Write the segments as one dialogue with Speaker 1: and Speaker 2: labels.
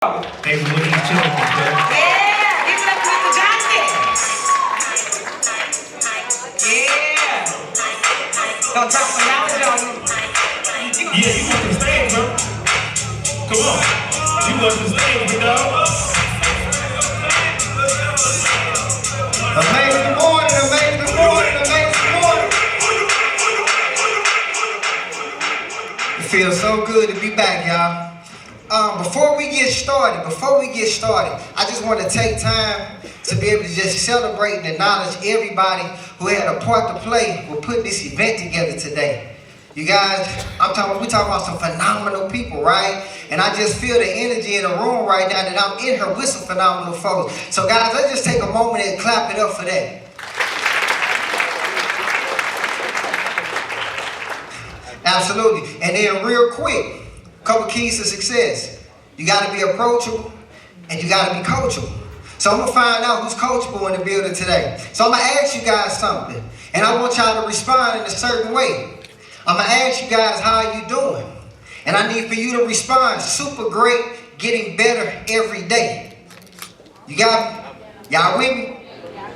Speaker 1: They were looking at children.
Speaker 2: Yeah, give it up to the Johnson. Yeah. Don't drop some knowledge on you.
Speaker 1: Yeah, you want the stage, bro. Come on. You want the stage, big dog.
Speaker 3: Amazing morning, amazing morning, amazing morning. It feels so good to be back, y'all. Before we get started, I just want to take time to be able to just celebrate and acknowledge everybody who had a part to play with putting this event together today. You guys, we're talking about some phenomenal people, right? And I just feel the energy in the room right now that I'm in here with some phenomenal folks. So guys, let's just take a moment and clap it up for that. Absolutely. And then real quick, a couple keys to success. You got to be approachable and you got to be coachable. So I'm going to find out who's coachable in the building today. So I'm going to ask you guys something. And I want y'all to respond in a certain way. I'm going to ask you guys, how are you doing? And I need for you to respond, super great, getting better every day. You got me? Y'all with me?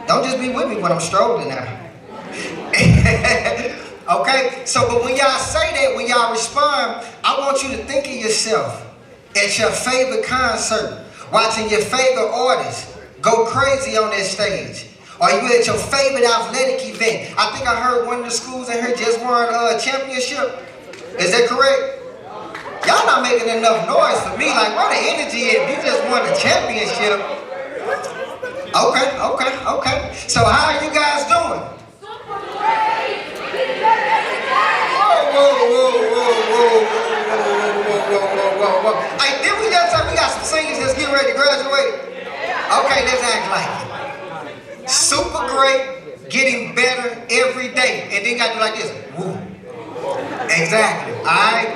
Speaker 3: Don't just be with me when I'm strolling now. Okay? So, but when y'all say that, when y'all respond, I want you to think of yourself at your favorite concert, watching your favorite artist go crazy on that stage. Or you at your favorite athletic event. I think I heard one of the schools in here just won a championship. Is that correct? Y'all not making enough noise for me. Like, where the energy is? You just won a championship. Okay. So how are you guys doing? Whoa. Hey, did we just say we got some singers that's getting ready to graduate? Okay, let's act like it. Super great, getting better every day. And then you got to do like this. Woo. Exactly. All right.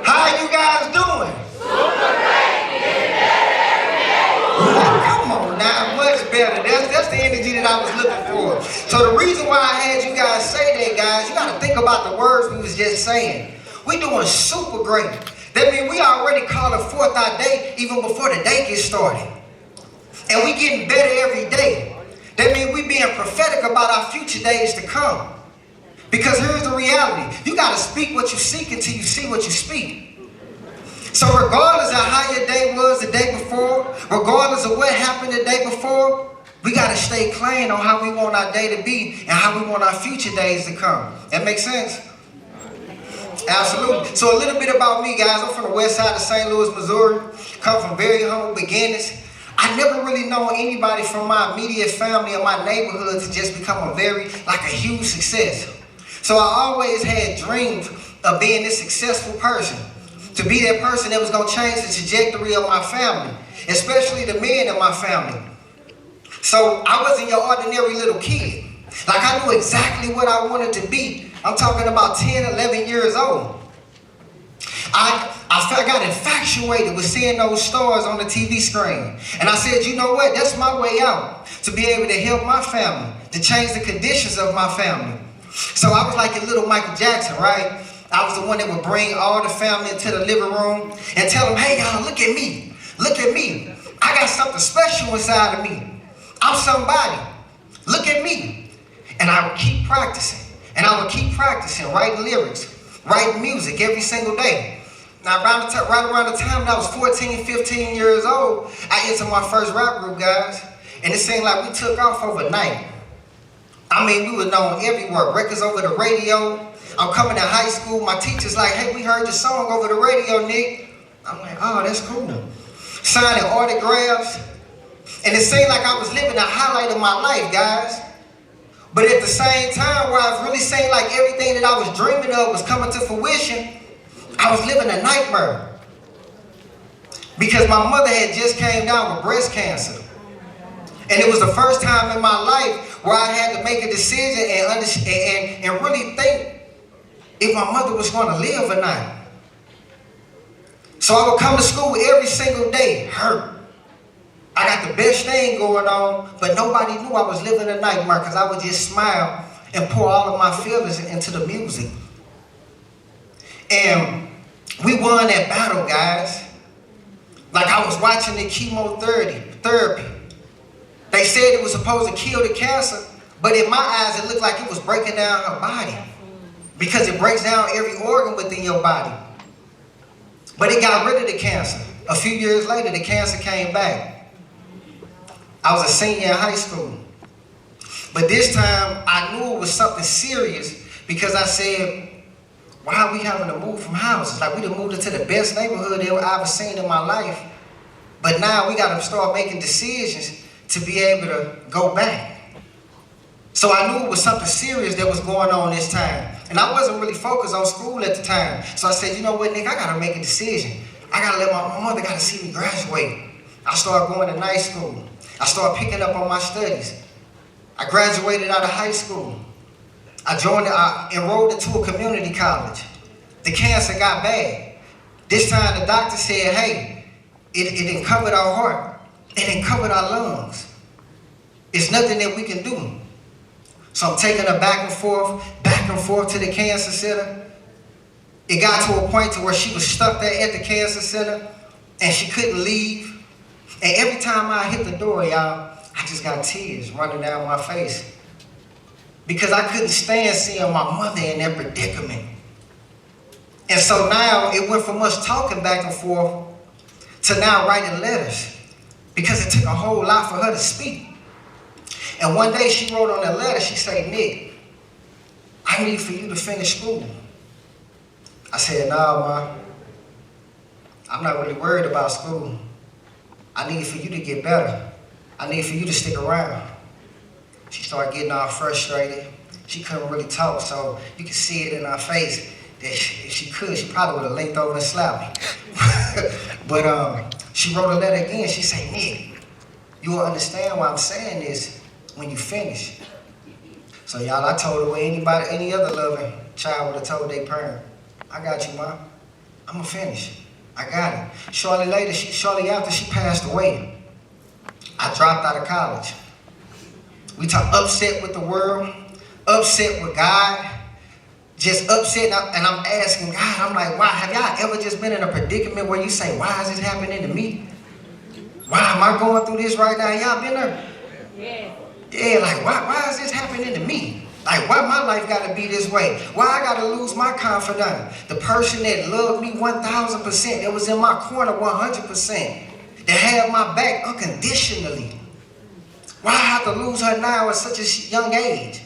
Speaker 3: How are you guys doing?
Speaker 2: Super great, getting better every day.
Speaker 3: Come on now, much better. That's the energy that I was looking for. So the reason why I had you guys say that, guys, you got to think about the words we was just saying. We doing super great. That means we already calling forth our day even before the day gets started. And we getting better every day. That means we being prophetic about our future days to come. Because here's the reality. You got to speak what you seek until you see what you speak. So regardless of how your day was the day before, regardless of what happened the day before, we got to stay clean on how we want our day to be and how we want our future days to come. That makes sense? Absolutely. So a little bit about me, guys. I'm from the west side of St. Louis, Missouri. Come from very humble beginnings. I never really known anybody from my immediate family or my neighborhood to just become a huge success. So I always had dreams of being this successful person. To be that person that was going to change the trajectory of my family, especially the men in my family. So I wasn't your ordinary little kid. Like, I knew exactly what I wanted to be. I'm talking about 10, 11 years old. I got infatuated with seeing those stars on the TV screen. And I said, you know what? That's my way out. To be able to help my family. To change the conditions of my family. So I was like a little Michael Jackson, right? I was the one that would bring all the family into the living room and tell them, hey, y'all, look at me. Look at me. I got something special inside of me. I'm somebody. Look at me. And I would keep practicing. And I would keep practicing, writing lyrics, writing music every single day. Now, right around the time that I was 14, 15 years old, I entered my first rap group, guys. And it seemed like we took off overnight. I mean, we were known everywhere. Records over the radio. I'm coming to high school. My teacher's like, hey, we heard your song over the radio, Nick. I'm like, oh, that's cool. Signing autographs. And it seemed like I was living the highlight of my life, guys. But at the same time, where I really seemed like everything that I was dreaming of was coming to fruition, I was living a nightmare. Because my mother had just came down with breast cancer. And it was the first time in my life where I had to make a decision and really think if my mother was going to live or not. So I would come to school every single day, hurt. I got the best thing going on, but nobody knew I was living a nightmare because I would just smile and pour all of my feelings into the music. And we won that battle, guys. Like I was watching the chemotherapy. They said it was supposed to kill the cancer, but in my eyes, it looked like it was breaking down her body because it breaks down every organ within your body. But it got rid of the cancer. A few years later, the cancer came back. I was a senior in high school. But this time, I knew it was something serious because I said, why are we having to move from houses? Like we done moved into the best neighborhood I've ever seen in my life. But now we got to start making decisions to be able to go back. So I knew it was something serious that was going on this time. And I wasn't really focused on school at the time. So I said, you know what, Nick, I got to make a decision. I got to let my mother got to see me graduate. I started going to night school. I started picking up on my studies. I graduated out of high school. I enrolled into a community college. The cancer got bad. This time the doctor said, hey, it uncovered our heart. It uncovered our lungs. It's nothing that we can do. So I'm taking her back and forth to the cancer center. It got to a point to where she was stuck there at the cancer center and she couldn't leave. And every time I hit the door, y'all, I just got tears running down my face. Because I couldn't stand seeing my mother in that predicament. And so now it went from us talking back and forth to now writing letters. Because it took a whole lot for her to speak. And one day she wrote on that letter, she said, Nick, I need for you to finish school. I said, nah, Ma, I'm not really worried about school. I need for you to get better. I need for you to stick around. She started getting all frustrated. She couldn't really talk, so you could see it in her face that if she could, she probably would have leaned over and slapped me. But she wrote a letter again. She said, Nick, you will understand why I'm saying this when you finish. So y'all, I told her what any other loving child would have told their parent. I got you, Mom. I'm gonna finish. I got it. Shortly after she passed away, I dropped out of college. We talk upset with the world, upset with God, just upset. And I'm asking God, I'm like, why? Have y'all ever just been in a predicament where you say, why is this happening to me? Why am I going through this right now? Y'all been there? Yeah. Yeah, like, why is this happening to me? Like, why my life got to be this way? Why I got to lose my confidence? The person that loved me 1,000%, that was in my corner 100%, that had my back unconditionally. Why I have to lose her now at such a young age?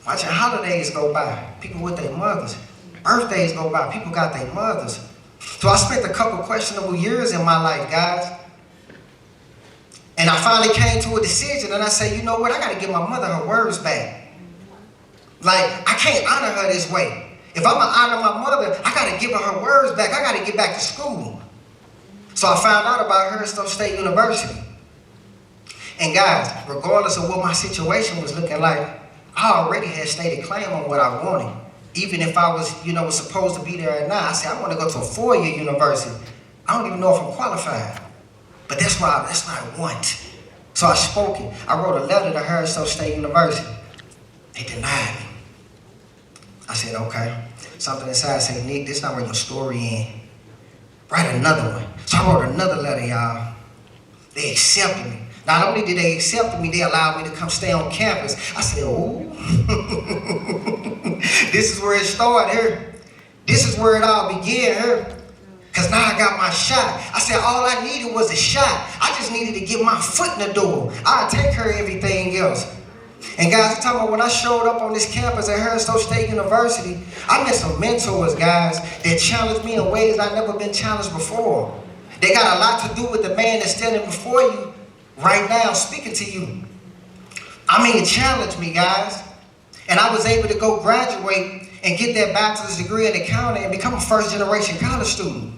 Speaker 3: Watching holidays go by, people with their mothers. Birthdays go by, people got their mothers. So I spent a couple questionable years in my life, guys. And I finally came to a decision and I said, you know what, I got to give my mother her words back. Like, I can't honor her this way. If I'm going to honor my mother, I got to give her her words back. I got to get back to school. So I found out about Harris-Stowe State University. And guys, regardless of what my situation was looking like, I already had stated claim on what I wanted. Even if I was, was supposed to be there or not, I said, I want to go to a 4-year university. I don't even know if I'm qualified. But that's what I want. So I spoke it. I wrote a letter to Harris-Stowe State University. They denied me. I said, okay. Something inside said, Nick, this is not where your story ends. Write another one. So I wrote another letter, y'all. They accepted me. Not only did they accept me, they allowed me to come stay on campus. I said, oh, this is where it started here. This is where it all began here. Because now I got my shot. I said, all I needed was a shot. I just needed to get my foot in the door. I'd take care of everything else. And guys, I'm talking about when I showed up on this campus at Harris-Stowe State University, I met some mentors, guys, that challenged me in ways I've never been challenged before. They got a lot to do with the man that's standing before you right now speaking to you. I mean, it challenged me, guys. And I was able to go graduate and get that bachelor's degree in accounting and become a first-generation college student.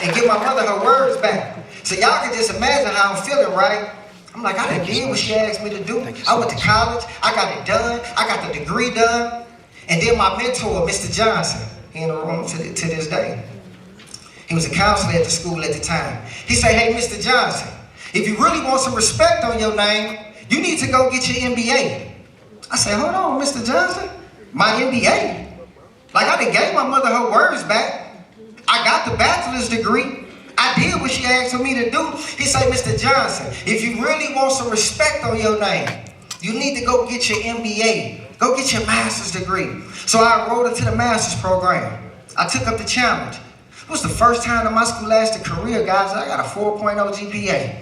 Speaker 3: And give my mother her words back. So y'all can just imagine how I'm feeling, right? I'm like, I done did what she asked me to do. I went to college, I got it done, I got the degree done. And then my mentor, Mr. Johnson, he in the room to this day. He was a counselor at the school at the time. He said, hey, Mr. Johnson, if you really want some respect on your name, you need to go get your MBA. I said, hold on, Mr. Johnson, my MBA? Like, I done gave my mother her words back. I got the bachelor's degree. I did what she asked for me to do. He said, Mr. Johnson, if you really want some respect on your name, you need to go get your MBA. Go get your master's degree. So I enrolled into the master's program. I took up the challenge. It was the first time in my scholastic career, guys, I got a 4.0 GPA.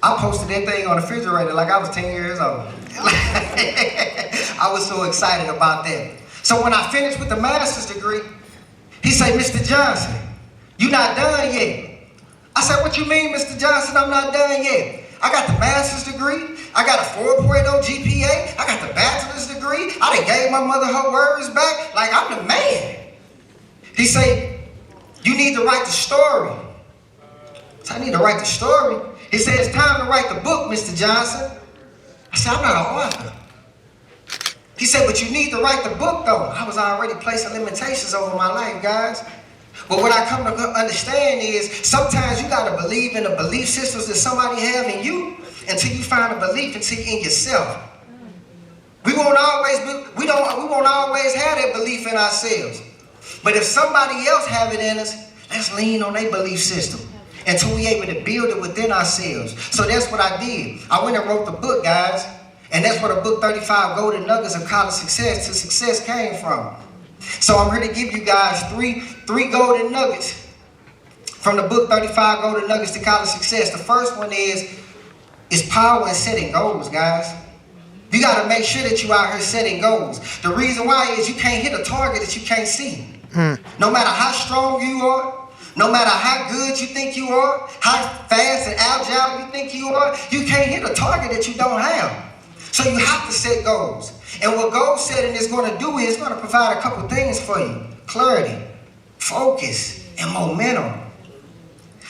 Speaker 3: I posted that thing on the refrigerator like I was 10 years old. I was so excited about that. So when I finished with the master's degree, he said, Mr. Johnson, you not done yet. I said, what you mean, Mr. Johnson, I'm not done yet? I got the master's degree. I got a 4.0 GPA. I got the bachelor's degree. I done gave my mother her words back. Like, I'm the man. He said, you need to write the story. So I need to write the story. He said, it's time to write the book, Mr. Johnson. I said, I'm not an author. He said, but you need to write the book, though. I was already placing limitations over my life, guys. But what I come to understand is sometimes you got to believe in the belief systems that somebody have in you until you find a belief in yourself. We won't always have that belief in ourselves. But if somebody else have it in us, let's lean on their belief system until we able to build it within ourselves. So that's what I did. I went and wrote the book, guys. And that's where the book 35 Golden Nuggets of College Success to Success came from. So I'm here to give you guys three golden nuggets from the book 35 Golden Nuggets to College Success. The first one is power in setting goals, guys. You got to make sure that you out here setting goals. The reason why is you can't hit a target that you can't see. No matter how strong you are, no matter how good you think you are, how fast and agile you think you are, you can't hit a target that you don't have. So you have to set goals. And what goal setting is going to do is it's going to provide a couple things for you. Clarity, focus, and momentum.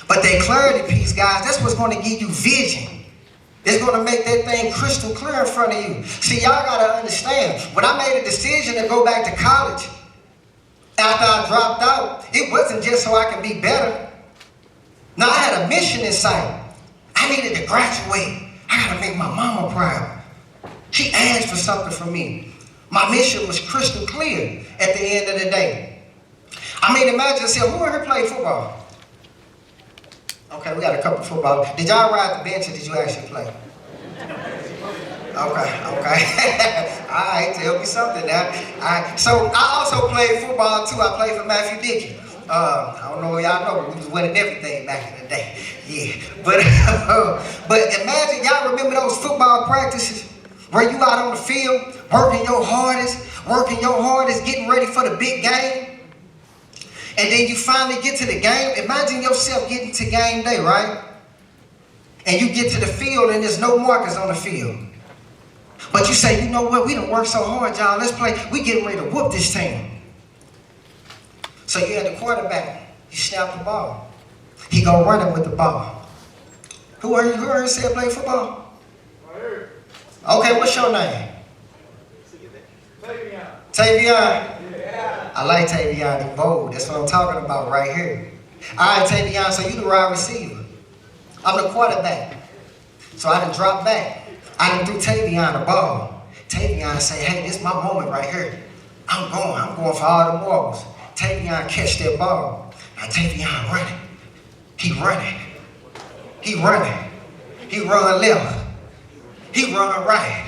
Speaker 3: But that clarity piece, guys, that's what's going to give you vision. It's going to make that thing crystal clear in front of you. See, y'all got to understand, when I made a decision to go back to college, after I dropped out, it wasn't just so I could be better. Now, I had a mission in sight. I needed to graduate. I got to make my mama proud. She asked for something from me. My mission was crystal clear at the end of the day. I mean, imagine yourself, who in here played football? Okay, we got a couple of football. Did y'all ride the bench or did you actually play? Okay. All right, tell me something now. All right. So I also played football too. I played for Matthew Dickey. I don't know if y'all know, but we was winning everything back in the day. Yeah. But imagine, y'all remember those football practices where you out on the field, working your hardest, getting ready for the big game. And then you finally get to the game. Imagine yourself getting to game day, right? And you get to the field and there's no markers on the field. But you say, you know what, we done worked so hard, y'all, let's play. We getting ready to whoop this team. So you had the quarterback, he snapped the ball. He go running with the ball. Who heard you say play football? Okay, what's your name? Tavion. Yeah. I like Tavion, he bold. That's what I'm talking about right here. All right, Tavion, so you the wide receiver. I'm the quarterback. So I done dropped back. I done threw Tavion the ball. Tavion say, hey, this is my moment right here. I'm going for all the marbles. Tavion catch that ball. Now Tavion running. He running. He run left. He run right.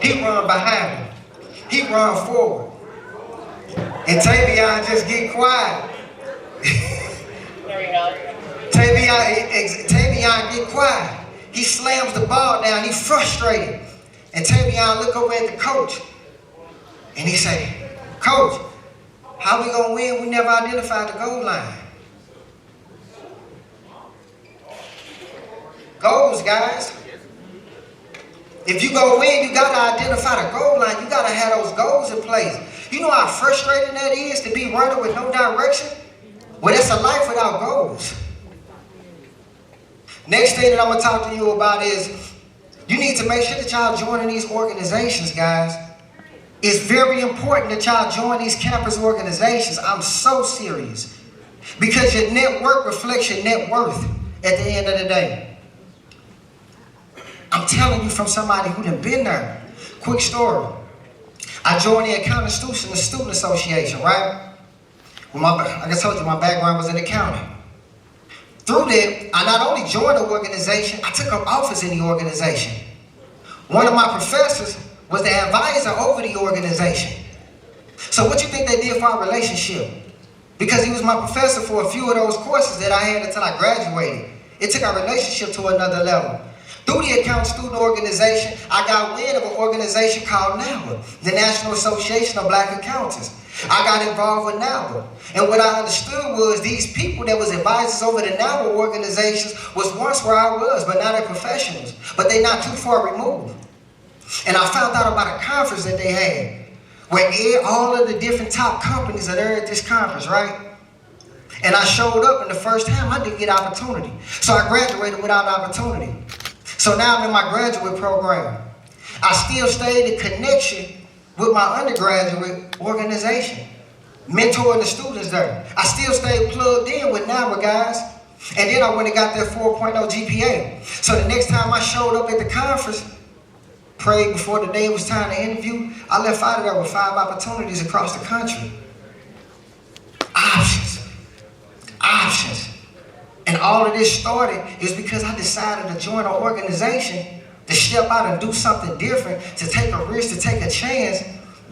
Speaker 3: He run behind him. He run forward. And Tavion just get quiet.
Speaker 2: There you go.
Speaker 3: Tavion get quiet. He slams the ball down. He's frustrated. And Tavion look over at the coach. And he say, Coach, how we going to win? We never identified the goal line. Goals, guys. If you go win, you got to identify the goal line. You got to have those goals in place. You know how frustrating that is to be running with no direction? Well, that's a life without goals. Next thing that I'm going to talk to you about is you need to make sure that y'all joining these organizations, guys. It's very important that y'all join these campus organizations. I'm so serious. Because your network reflects your net worth at the end of the day. I'm telling you from somebody who done been there. Quick story. I joined the Accounting Student Association, right? Well, like I told you, my background was in accounting. Through that, I not only joined the organization, I took up office in the organization. One of my professors was the advisor over the organization. So what you think they did for our relationship? Because he was my professor for a few of those courses that I had until I graduated. It took our relationship to another level. Through the Accounting Student Organization, I got wind of an organization called NABA, the National Association of Black Accountants. I got involved with NABA. And what I understood was these people that was advisors over the NABA organizations was once where I was, but now they're professionals. But they're not too far removed. And I found out about a conference that they had, where all of the different top companies are there at this conference, right? And I showed up, and the first time I didn't get opportunity. So I graduated without opportunity. So now I'm in my graduate program. I still stayed in connection with my undergraduate organization, mentoring the students there. I still stayed plugged in with NABA guys. And then I went and got that 4.0 GPA. So the next time I showed up at the conference, prayed before the day it was time to interview, I left out of there with 5 opportunities across the country. Options. And all of this started is because I decided to join an organization, to step out and do something different, to take a risk, to take a chance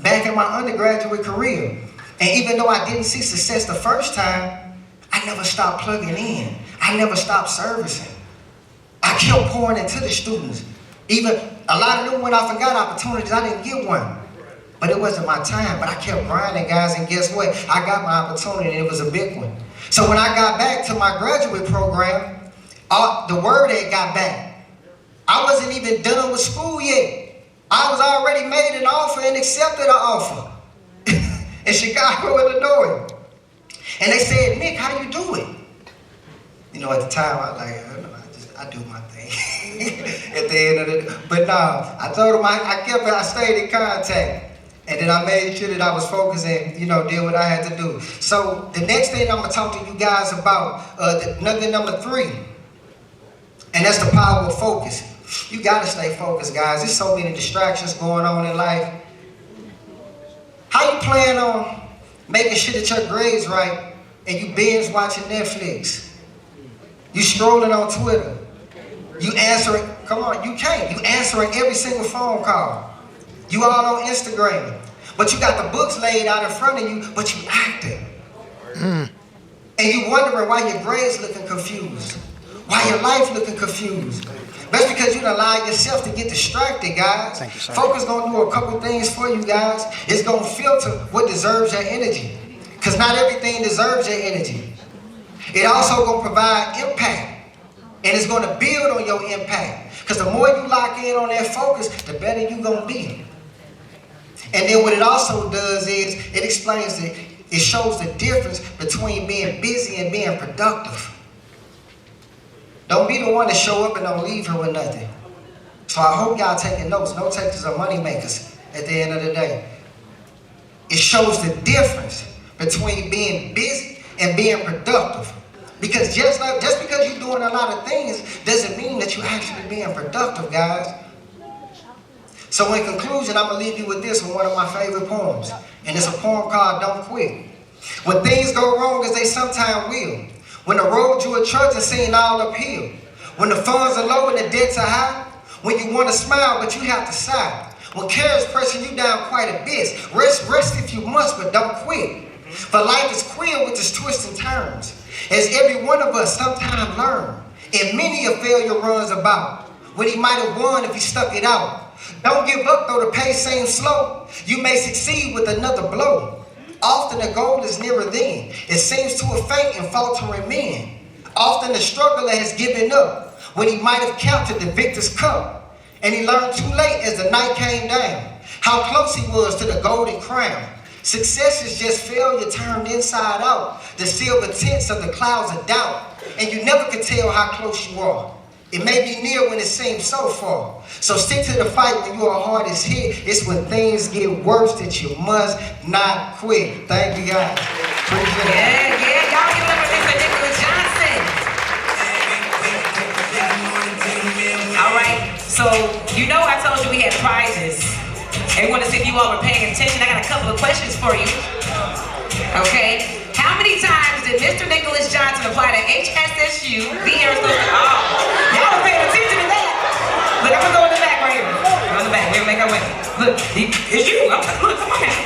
Speaker 3: back in my undergraduate career. And even though I didn't see success the first time, I never stopped plugging in. I never stopped servicing. I kept pouring into the students. Even a lot of them, when I forgot opportunities, I didn't get one. But it wasn't my time. But I kept grinding, guys, and guess what? I got my opportunity, and it was a big one. So when I got back to my graduate program, the word had got back. I wasn't even done with school yet. I was already made an offer and accepted an offer in Chicago, Illinois. And they said, Nick, how do you do it? You know, at the time, I was like, I do my thing. At the end of the, but no, I told them I stayed in contact. And then I made sure that I was focusing, did what I had to do. So the next thing I'm gonna talk to you guys about, nugget number 3. And that's the power of focus. You gotta stay focused, guys. There's so many distractions going on in life. How you plan on making sure that your grades right and you binge watching Netflix? You scrolling on Twitter. You answering, come on, you can't. You answering every single phone call. You all on Instagram. But you got the books laid out in front of you, but you acting. And you wondering why your grades looking confused. Why your life looking confused. That's because you done allowed yourself to get distracted, guys.
Speaker 4: Thank you, sir.
Speaker 3: Focus gonna do a couple things for you guys. It's gonna filter what deserves your energy. Because not everything deserves your energy. It also gonna provide impact. And it's gonna build on your impact. Because the more you lock in on that focus, the better you gonna be. And then what it also does is, it explains that it shows the difference between being busy and being productive. Don't be the one to show up and don't leave here with nothing. So I hope y'all taking notes. Note takers are money makers at the end of the day. It shows the difference between being busy and being productive. Because just because you're doing a lot of things doesn't mean that you're actually being productive, guys. So in conclusion, I'm going to leave you with this one, one of my favorite poems. And it's a poem called Don't Quit. When things go wrong, as they sometimes will. When the road you are trudging seem all uphill. When the funds are low and the debts are high. When you want to smile, but you have to sigh. When care is pressing you down quite a bit. Rest if you must, but don't quit. For life is queer with its twists and turns. As every one of us sometimes learn. And many a failure runs about. When he might have won if he stuck it out. Don't give up though the pace seems slow. You may succeed with another blow. Often the goal is nearer then. It seems to a faint and faltering men. Often the struggler has given up when he might have counted the victor's cup. And he learned too late as the night came down how close he was to the golden crown. Success is just failure turned inside out. The silver tints of the clouds of doubt. And you never can tell how close you are. It may be near when it seems so far. So stick to the fight when your heart is hit. It's when things get worse that you must not quit. Thank you, guys. Appreciate it.
Speaker 2: Yeah, y'all give it up for Mr. Nicholas Johnson. All right. So, you know I told you we had prizes. And we want to see if you all were paying attention. I got a couple of questions for you. Okay? How many times did Mr. Nicholas Johnson apply to HSSU, the Harris-Stowe State? Oh, y'all were paying attention to that. Look, I'm gonna go in the back right here. Go in the back. We'll make our way. Look, it's you. Look, come on now.